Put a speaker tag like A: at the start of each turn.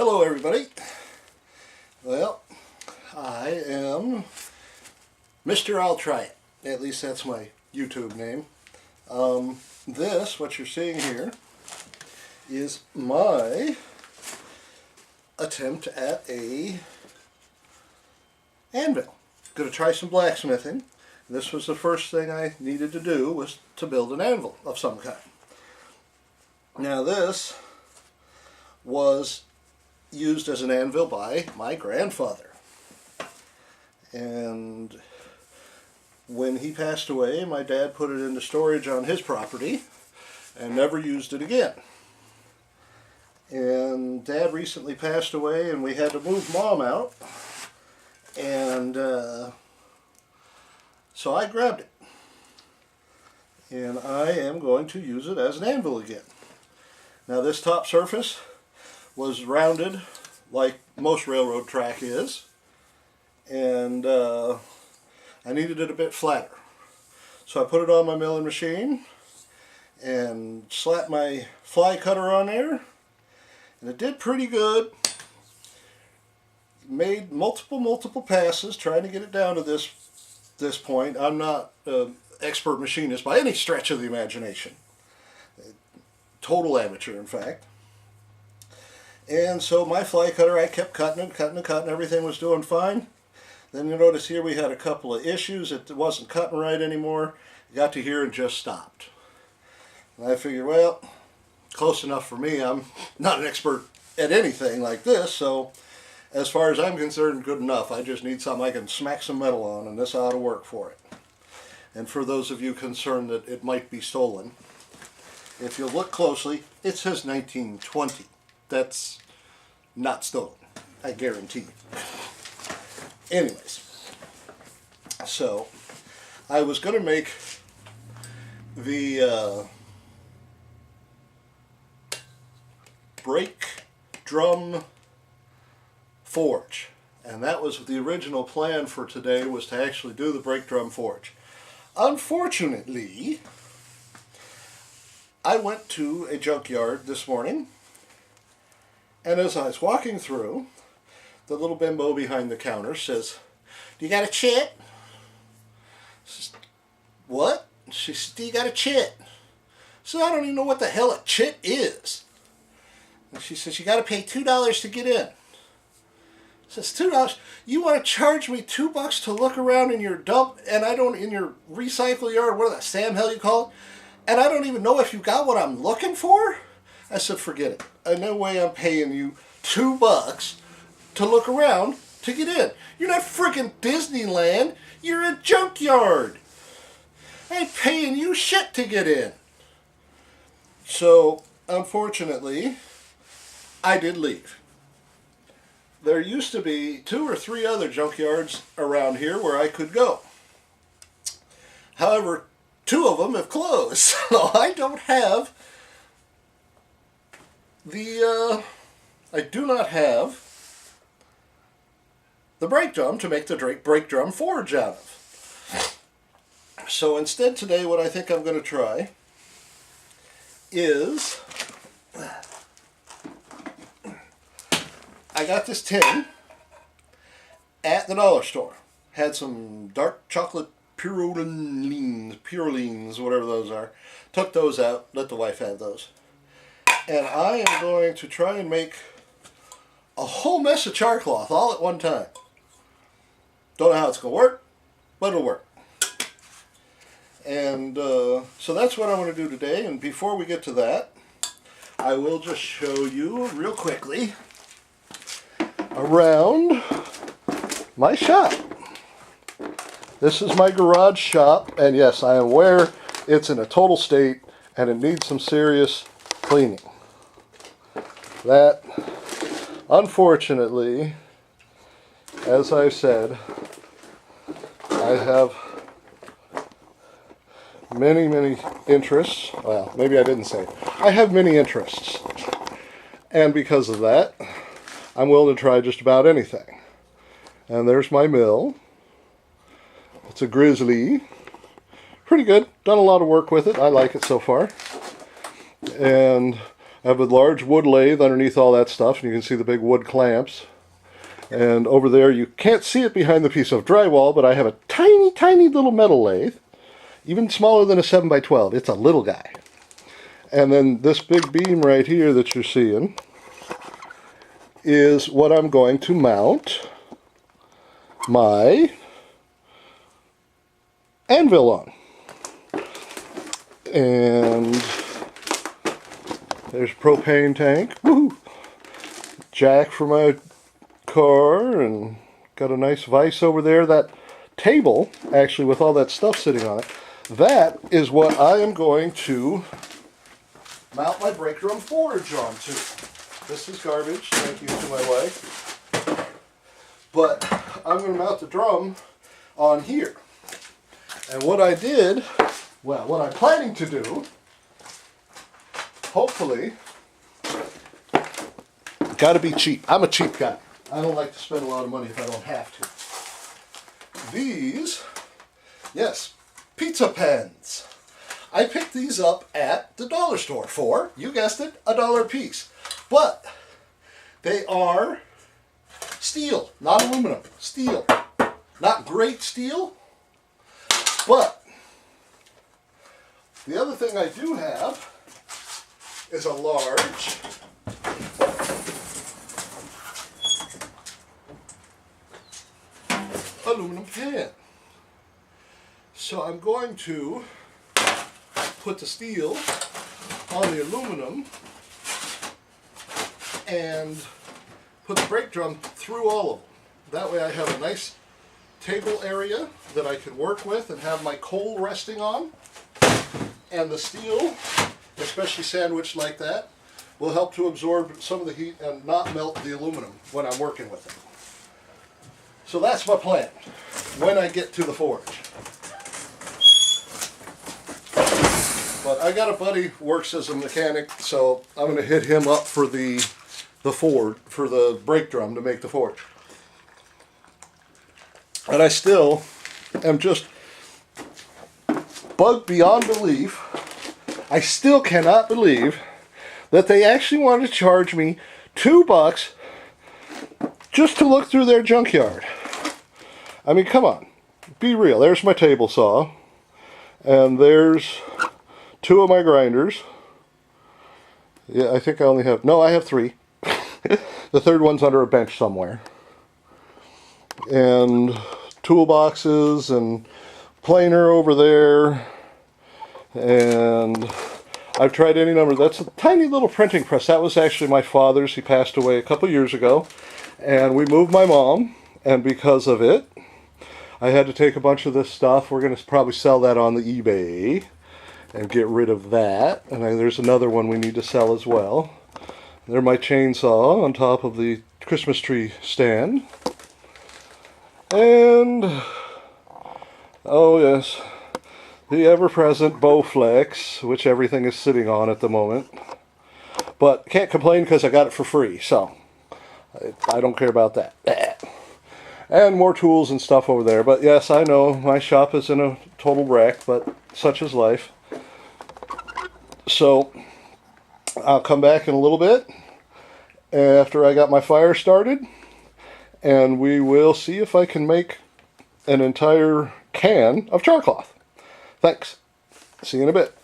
A: Hello everybody. Well, I am MriLLTryiT. At least that's my YouTube name. This, what you're seeing here, is my attempt at a anvil. Going to try some blacksmithing. This was the first thing I needed to do, was to build an anvil of some kind. Now this was used as an anvil by my grandfather. And when he passed away, my dad put it into storage on his property and never used it again. And Dad recently passed away and we had to move Mom out. And so I grabbed it. And I am going to use it as an anvil again. Now this top surface was rounded like most railroad track is, and I needed it a bit flatter. So I put it on my milling machine and slapped my fly cutter on there, and it did pretty good. Made multiple passes trying to get it down to this point. I'm not an expert machinist by any stretch of the imagination. Total amateur, in fact. And so my fly cutter, I kept cutting, everything was doing fine. Then you notice here we had a couple of issues. It wasn't cutting right anymore. Got to here and just stopped. And I figured, well, close enough for me. I'm not an expert at anything like this, so as far as I'm concerned, good enough. I just need something I can smack some metal on, and this ought to work for it. And for those of you concerned that it might be stolen, if you look closely, it says 1920. That's not stolen, I guarantee you. Anyways, so I was going to make the brake drum forge, and that was the original plan for today, was to actually do the brake drum forge. Unfortunately, I went to a junkyard this morning, and as I was walking through, the little bimbo behind the counter says, "Do you got a chit?" Says, "What?" She says, "Do you got a chit?" So I don't even know what the hell a chit is. And she says, "You got to pay $2 to get in." Says, $2? You want to charge me $2 to look around in your dump, and I don't, in your recycle yard, what the Sam hell you call it, and I don't even know if you got what I'm looking for? I said, forget it. No way I'm paying you $2 to look around to get in. You're not freaking Disneyland. You're a junkyard. I ain't paying you shit to get in. So, unfortunately, I did leave. There used to be 2 or 3 other junkyards around here where I could go. However, 2 of them have closed, so I don't have I do not have the brake drum to make the brake drum forge out of. So instead today, what I think I'm going to try is, I got this tin at the dollar store. Had some dark chocolate purolines, whatever those are. Took those out, let the wife have those. And I am going to try and make a whole mess of charcloth all at one time. Don't know how it's going to work, but it'll work. And so that's what I'm going to do today. And before we get to that, I will just show you real quickly around my shop. This is my garage shop, and yes, I am aware it's in a total state and it needs some serious cleaning. That, unfortunately, as I've said, I have many interests. Well, maybe I didn't say. I have many interests. And because of that, I'm willing to try just about anything. And there's my mill. It's a Grizzly. Pretty good. Done a lot of work with it. I like it so far. And I have a large wood lathe underneath all that stuff, and you can see the big wood clamps. And over there, you can't see it behind the piece of drywall, but I have a tiny, tiny little metal lathe, even smaller than a 7x12. It's a little guy. And then this big beam right here that you're seeing is what I'm going to mount my anvil on. And there's a propane tank. Woohoo! Jack for my car, and got a nice vise over there. That table, actually, with all that stuff sitting on it, that is what I am going to mount my brake drum forge onto. This is garbage, thank you to my wife. But I'm going to mount the drum on here. And what I did, well, what I'm planning to do, hopefully, got to be cheap. I'm a cheap guy. I don't like to spend a lot of money if I don't have to. These, yes, pizza pens. I picked these up at the dollar store for, you guessed it, $1 a piece. But they are steel, not aluminum, steel. Not great steel, but the other thing I do have is a large aluminum pan. So I'm going to put the steel on the aluminum and put the brake drum through all of them. That way I have a nice table area that I can work with and have my coal resting on. And the steel, especially sandwiched like that, will help to absorb some of the heat and not melt the aluminum when I'm working with it. So that's my plan when I get to the forge. But I got a buddy who works as a mechanic, so I'm going to hit him up for the forge, for the brake drum to make the forge. And I still am just bugged beyond belief. I still cannot believe that they actually want to charge me $2 just to look through their junkyard. I mean, come on. Be real. There's my table saw. And there's 2 of my grinders. Yeah, I think I only have... No, I have 3. The third one's under a bench somewhere. And toolboxes and planer over there. And I've tried any number. That's a tiny little printing press. That was actually my father's. He passed away a couple years ago. And we moved my mom. And because of it, I had to take a bunch of this stuff. We're going to probably sell that on the eBay and get rid of that. And there's another one we need to sell as well. There's my chainsaw on top of the Christmas tree stand. And, oh yes, the ever-present Bowflex, which everything is sitting on at the moment. But can't complain because I got it for free, so I don't care about that. And more tools and stuff over there. But yes, I know my shop is in a total wreck, but such is life. So I'll come back in a little bit after I got my fire started, and we will see if I can make an entire can of charcloth. Thanks. See you in a bit.